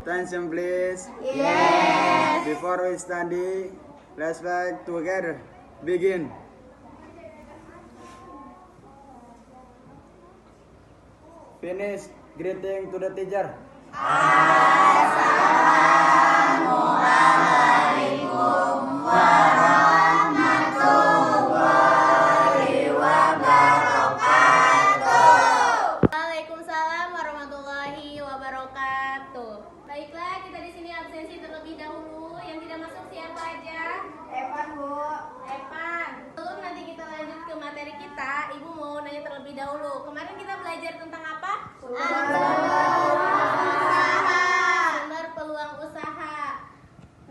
Attention please. Yes. Before we study, let's work together. Begin. Finish. Greeting to the teacher. Assalamualaikum warahmatullahi wabarakatuh. Waalaikumsalam warahmatullahi wabarakatuh. Baiklah, kita di sini absensi terlebih dahulu. Yang tidak masuk siapa aja? Evan, Bu. Evan. Sebelum nanti kita lanjut ke materi kita, Ibu mau nanya terlebih dahulu. Kemarin kita belajar tentang apa? Sumber peluang usaha.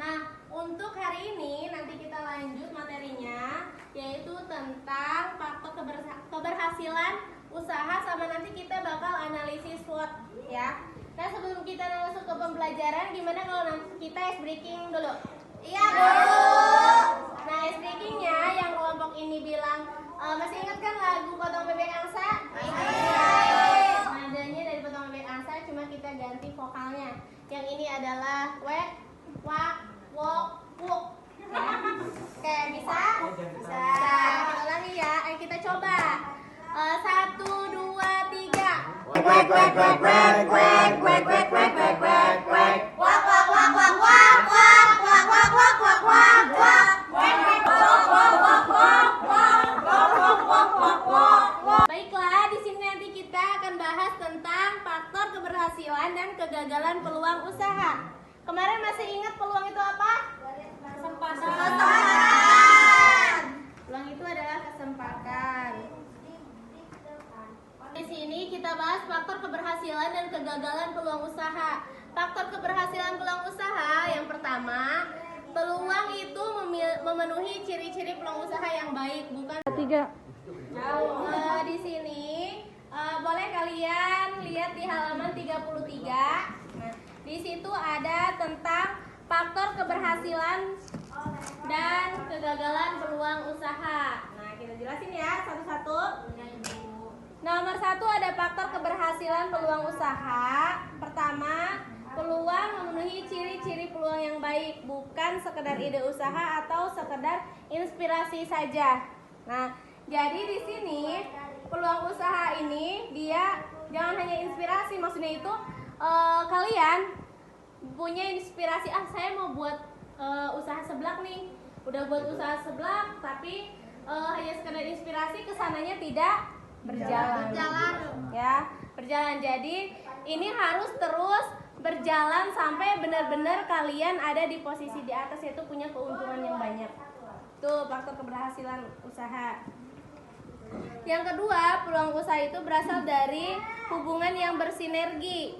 Nah, untuk hari ini nanti kita lanjut materinya, yaitu tentang faktor keberhasilan usaha, sama nanti kita bakal analisis SWOT ya. Nah, sebelum kita masuk ke pembelajaran, gimana kalau nanti kita ice breaking dulu? Iya, dulu. Nah, ice breakingnya yang kelompok ini bilang, masih ingat kan lagu Potong Bebek Angsa? Iya. Nadanya dari Potong Bebek Angsa, cuma kita ganti vokalnya. Yang ini adalah wek, wak, wok, wuk. Oke, bisa? Bisa. Kita ulangi ya. Ayo kita coba. 1, 2, 3. Quack, quack, quack, quack, quack, quack, quack, quack, quack, quack, quack. Wak wak wak wak wak wak wak wak wak wak wak wak. Wak wak wak wak wak wak wak wak wak wak wak. Baiklah, di sini nanti kita akan bahas tentang faktor keberhasilan dan kegagalan peluang usaha. Kemarin masih ingat peluang itu apa? Kesempatan. Peluang itu adalah kesempatan. Di sini kita bahas faktor keberhasilan dan kegagalan peluang usaha. Faktor keberhasilan peluang usaha yang pertama, peluang itu memenuhi ciri-ciri peluang usaha yang baik, bukan 3. Di sini boleh kalian lihat di halaman 33. Nah, di situ ada tentang faktor keberhasilan dan kegagalan peluang usaha. Nah, kita jelasin ya satu-satu. Nomor 1 ada faktor keberhasilan peluang usaha. Pertama, peluang memenuhi ciri-ciri peluang yang baik, bukan sekedar ide usaha atau sekedar inspirasi saja. Nah, jadi di sini peluang usaha ini dia jangan hanya inspirasi, maksudnya itu kalian punya inspirasi, saya mau buat usaha seblak nih. Udah buat usaha seblak tapi hanya sekedar inspirasi, kesananya tidak berjalan. Jadi ini harus terus berjalan sampai benar-benar kalian ada di posisi di atas, yaitu punya keuntungan yang banyak. Tuh faktor keberhasilan usaha. Yang kedua, peluang usaha itu berasal dari hubungan yang bersinergi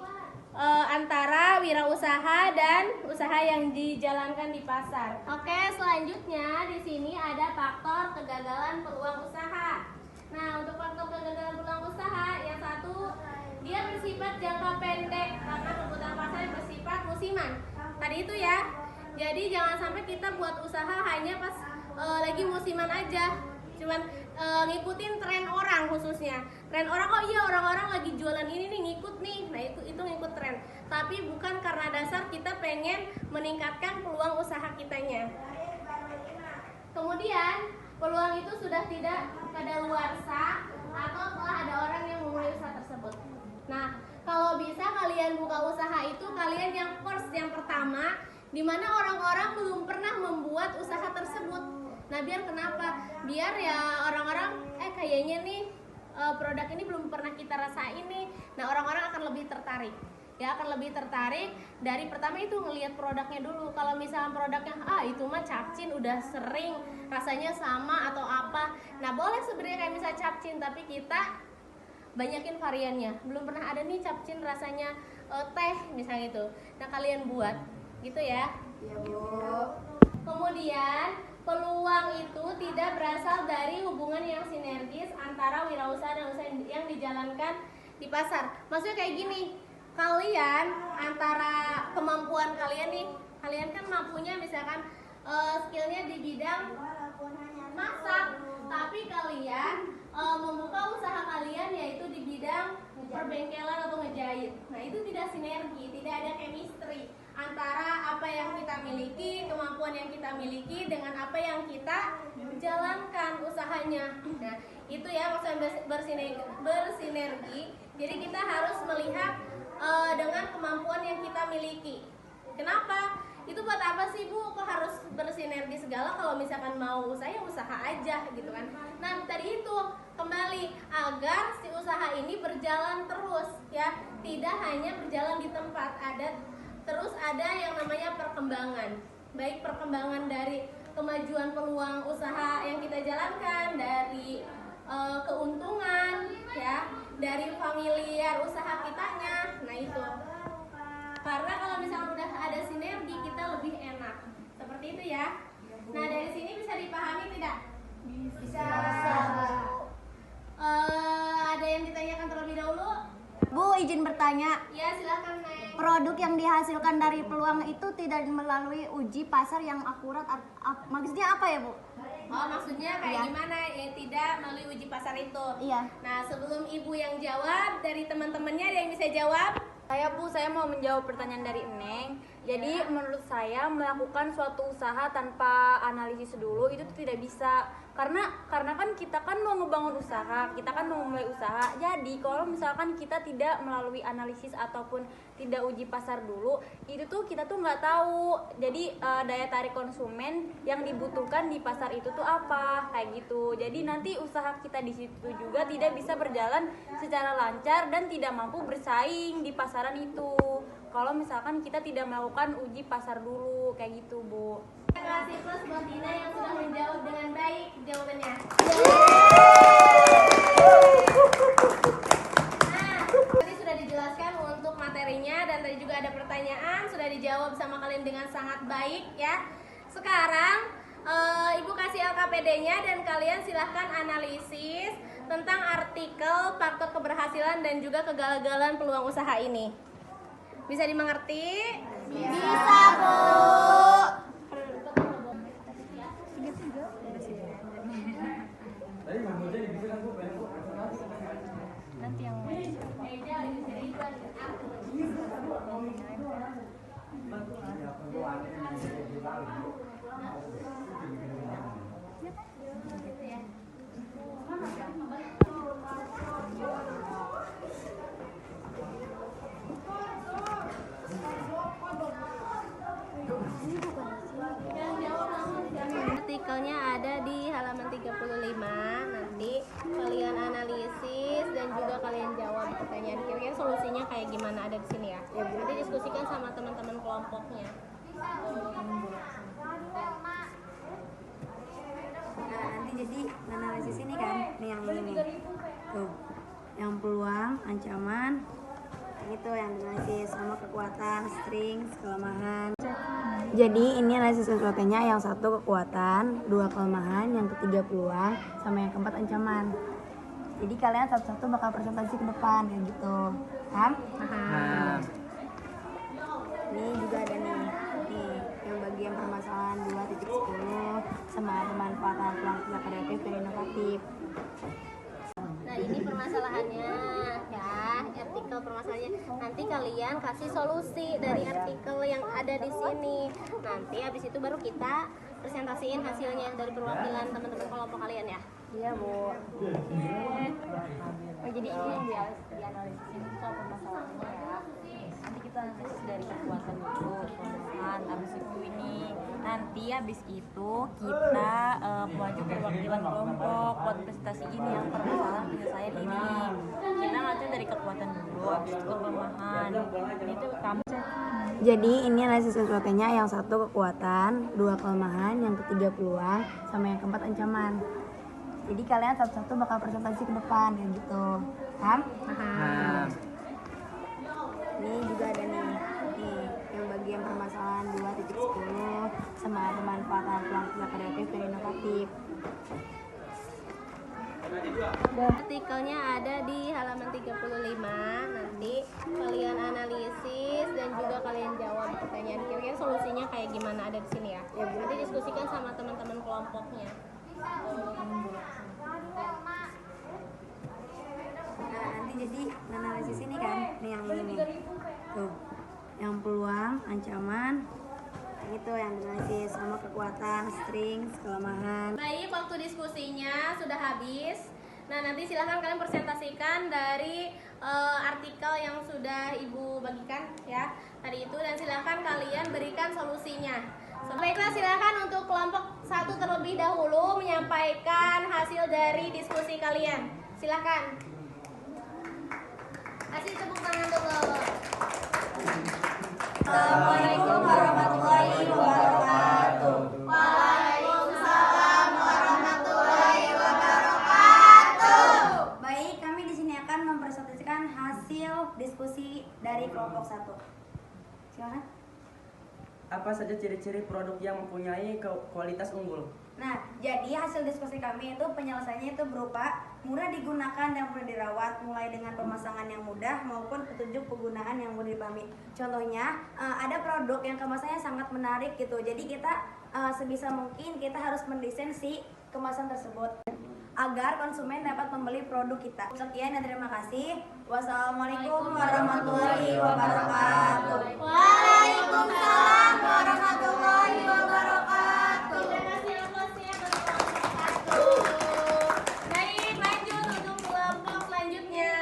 antara wirausaha dan usaha yang dijalankan di pasar. Oke, selanjutnya di sini ada faktor kegagalan peluang usaha. Nah, untuk faktor kegagalan peluang usaha, yang satu, dia bersifat jangka pendek karena kebutuhan pasar yang bersifat musiman. Tadi itu ya. Jadi jangan sampai kita buat usaha hanya pas lagi musiman aja. Cuman ngikutin tren orang khususnya. Tren orang, oh iya orang-orang lagi jualan ini nih, ngikut nih. Nah, itu ngikut tren. Tapi bukan karena dasar kita pengen meningkatkan peluang usaha kitanya. Kemudian peluang itu sudah tidak kadaluarsa atau telah ada orang yang memulai usaha tersebut. Nah, kalau bisa kalian buka usaha itu kalian yang first, yang pertama, di mana orang-orang belum pernah membuat usaha tersebut. Nah, biar kenapa? Biar ya orang-orang kayaknya nih produk ini belum pernah kita rasain nih. Nah, orang-orang akan lebih tertarik. Ya, akan lebih tertarik dari pertama itu ngelihat produknya dulu. Kalau misalnya produknya itu mah capcin, udah sering rasanya sama atau apa. Nah, boleh sebenarnya kayak misalnya capcin, tapi kita banyakin variannya. Belum pernah ada nih capcin rasanya teh misalnya itu. Nah, kalian buat gitu ya. Iya, Bu. Kemudian peluang itu tidak berasal dari hubungan yang sinergis antara wirausaha dan usaha yang dijalankan di pasar. Maksudnya kayak gini, kalian antara kemampuan kalian nih, kalian kan mampunya misalkan skillnya di bidang masak, tapi kalian membuka usaha kalian yaitu di bidang perbengkelan atau ngejahit. Nah, itu tidak sinergi, tidak ada chemistry. miliki, kemampuan yang kita miliki dengan apa yang kita jalankan usahanya. Nah, itu ya maksudnya bersinergi. Jadi kita harus melihat dengan kemampuan yang kita miliki. Kenapa? Itu buat apa sih Bu? Kok harus bersinergi segala? Kalau misalkan mau usaha ya usaha aja gitu kan. Nah tadi itu kembali agar si usaha ini berjalan terus ya, tidak hanya berjalan di tempat, terus ada yang namanya perkembangan. Baik perkembangan dari kemajuan peluang usaha yang kita jalankan, dari keuntungan ya, dari familiar usaha kitanya. Nah itu. Karena kalau misalnya udah ada sinergi kita lebih enak. Seperti itu ya. Nah dari sini bisa dipahami tidak? Bisa. Ada yang ditanyakan terlebih dahulu? Bu, izin bertanya. Ya silakan Nek. Produk yang dihasilkan dari peluang itu tidak melalui uji pasar yang akurat. Maksudnya apa ya Bu? Oh maksudnya kayak gimana? Ya tidak melalui uji pasar itu. Iya. Nah sebelum ibu yang jawab, dari teman-temannya ada yang bisa jawab? Saya mau menjawab pertanyaan dari Neng. Jadi menurut saya melakukan suatu usaha tanpa analisis dulu itu tidak bisa. Karena kan kita kan mau ngebangun usaha, kita kan mau mulai usaha. Jadi kalau misalkan kita tidak melalui analisis ataupun tidak uji pasar dulu, itu tuh kita tuh nggak tahu. Jadi daya tarik konsumen yang dibutuhkan di pasar itu tuh apa, kayak gitu. Jadi nanti usaha kita di situ juga tidak bisa berjalan secara lancar dan tidak mampu bersaing di pasaran itu. Kalau misalkan kita tidak melakukan uji pasar dulu, kayak gitu Bu. Terima kasih plus buat Dina yang sudah menjawab dengan baik jawabannya. Nah, tadi sudah dijelaskan untuk materinya dan tadi juga ada pertanyaan sudah dijawab sama kalian dengan sangat baik ya. Sekarang Ibu kasih LKPD-nya dan kalian silahkan analisis tentang artikel faktor keberhasilan dan juga kegagalan peluang usaha ini. Bisa dimengerti? Bisa Bu. Nanti yang Artikelnya ada di halaman 35. Nanti kalian analisis dan juga kalian jawab pertanyaan. Kira-kira solusinya kayak gimana ada di sini ya. Nanti diskusikan sama teman-teman kelompoknya. Nah, nanti jadi analisis ini kan, nih yang ini tuh, yang peluang, ancaman, itu yang analisis sama kekuatan, strength, kelemahan. Jadi ini analisis SWOT-nya, yang satu kekuatan, dua kelemahan, yang ketiga peluang, sama yang keempat ancaman. Jadi kalian satu-satu bakal presentasi ke depan kayak gitu, paham? Paham. Ini juga ada nih yang bagian permasalahan 2.10 sama pemanfaatan peluang usaha kreatif dan inovatif. Nah ini permasalahannya ya, artikel permasalahannya. Nanti kalian kasih solusi dari artikel yang ada di sini. Nanti habis itu baru kita presentasiin hasilnya dari perwakilan teman-teman kelompok kalian ya. Iya Bu. Oh jadi ini yang dianalisis ini soal permasalahannya ya. Nanti kita analisis dari kekuatan dulu, kelemahan, habis itu ini. Nanti habis itu kita maju perwakilan kelompok buat presentasi ini yang permasalahan penyelesaian ini. Kita ngatur dari kekuatan dulu, habis itu kelemahan. Ini tuh kamu. Jadi ini analisis SWOT-nya, yang satu kekuatan, dua kelemahan, yang ketiga peluang, sama yang keempat ancaman. Jadi kalian satu-satu bakal presentasi ke depan kayak gitu, paham? Paham. Ini juga ada nih yang bagian permasalahan 2.10 sama pemanfaatan peluang usaha kreatif dan inovatif. Artikelnya ada di halaman 35. Nanti kalian analisis dan juga kalian jawab pertanyaan. Kira-kira solusinya kayak gimana ada di sini ya. Nanti diskusikan sama teman-teman kelompoknya. Nah, nanti jadi analisis ini kan, nih yang ini tuh, yang peluang, ancaman, Itu yang analisis sama kekuatan, strings, kelemahan. Baik, waktu diskusinya sudah habis. Nah, nanti silahkan kalian presentasikan dari artikel yang sudah Ibu bagikan ya tadi itu, dan silahkan kalian berikan solusinya. Baiklah, silahkan untuk kelompok 1 terlebih dahulu menyampaikan hasil dari diskusi kalian. Silahkan. Kasih tepuk tangan dulu. Assalamualaikum warahmatullahi wabarakatuh. Waalaikumsalam warahmatullahi wabarakatuh. Baik, kami di sini akan mempresentasikan hasil diskusi dari kelompok 1. Silakan. Apa saja ciri-ciri produk yang mempunyai kualitas unggul? Nah, jadi hasil diskusi kami itu penyelesaiannya itu berupa mudah digunakan dan mudah dirawat, mulai dengan pemasangan yang mudah maupun petunjuk penggunaan yang mudah dipahami. Contohnya, ada produk yang kemasannya sangat menarik gitu. Jadi kita sebisa mungkin kita harus mendesain si kemasan tersebut agar konsumen dapat membeli produk kita. Sekian dan terima kasih. Wassalamualaikum warahmatullahi wabarakatuh. Waalaikumsalam warahmatullahi wabarakatuh. Terima kasih atasnya berkelompok 1. Baik, lanjut untuk kelompok selanjutnya.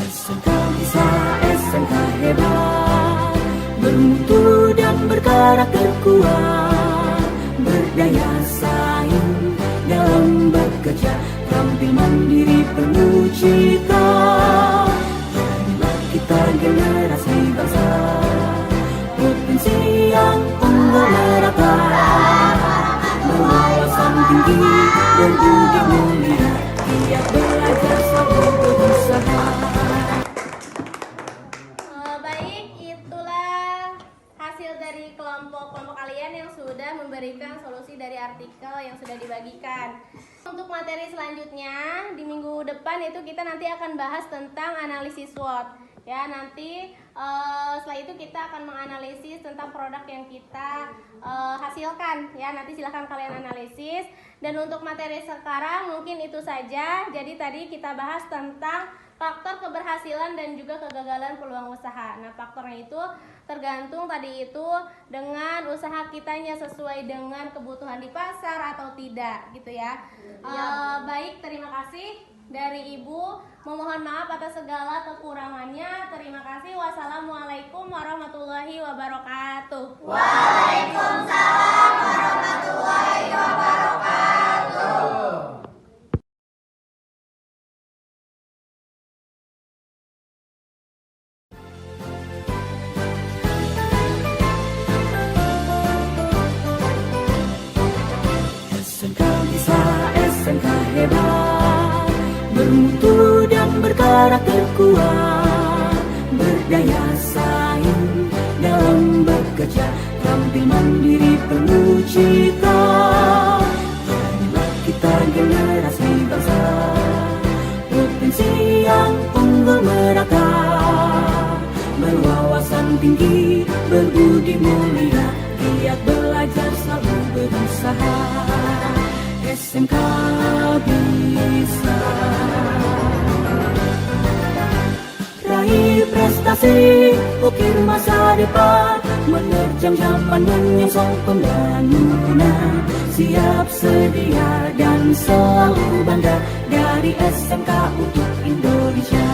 SMK bisa, SMK hebat, bermutu dan berkarakter kuat, berdaya saing dalam bekerja, tampil mandiri penuh cita. Jadilah kita generasi bangsa, potensi yang unggul merata, berwawasan tinggi, berbudi mulia, giat belajar selalu berusaha. Baik, itulah hasil dari kelompok-kelompok kalian yang sudah memberikan solusi dari artikel yang sudah dibagikan. Untuk materi selanjutnya di minggu depan itu kita nanti akan bahas tentang analisis SWOT. Ya, nanti setelah itu kita akan menganalisis tentang produk yang kita hasilkan. Ya, nanti silahkan kalian analisis. Dan untuk materi sekarang mungkin itu saja. Jadi tadi kita bahas tentang faktor keberhasilan dan juga kegagalan peluang usaha. Nah, faktornya itu tergantung tadi itu dengan usaha kitanya sesuai dengan kebutuhan di pasar atau tidak, gitu ya. Baik, terima kasih dari Ibu. Memohon maaf atas segala kekurangannya. Terima kasih. Wassalamualaikum warahmatullahi wabarakatuh. Waalaikumsalam warahmatullahi wabarakatuh. SMK bisa, SMK hebat, bermutu dan berkarakter kuat, berdaya saing dalam bekerja, tampil mandiri penuh cita. Jadilah kita generasi bangsa, potensi yang unggul merata, berwawasan tinggi, berbudi mulia, giat belajar selalu berusaha. SMK bisa raih prestasi, ukir masa depan, menerjang zaman menyongsong pembangunan, siap sedia dan selalu bangga dari SMK untuk Indonesia.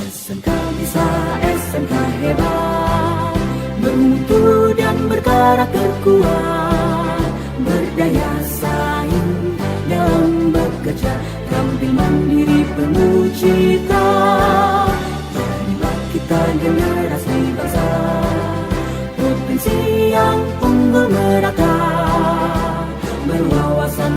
SMK bisa, SMK hebat, bermutu dan berkarakter kuat,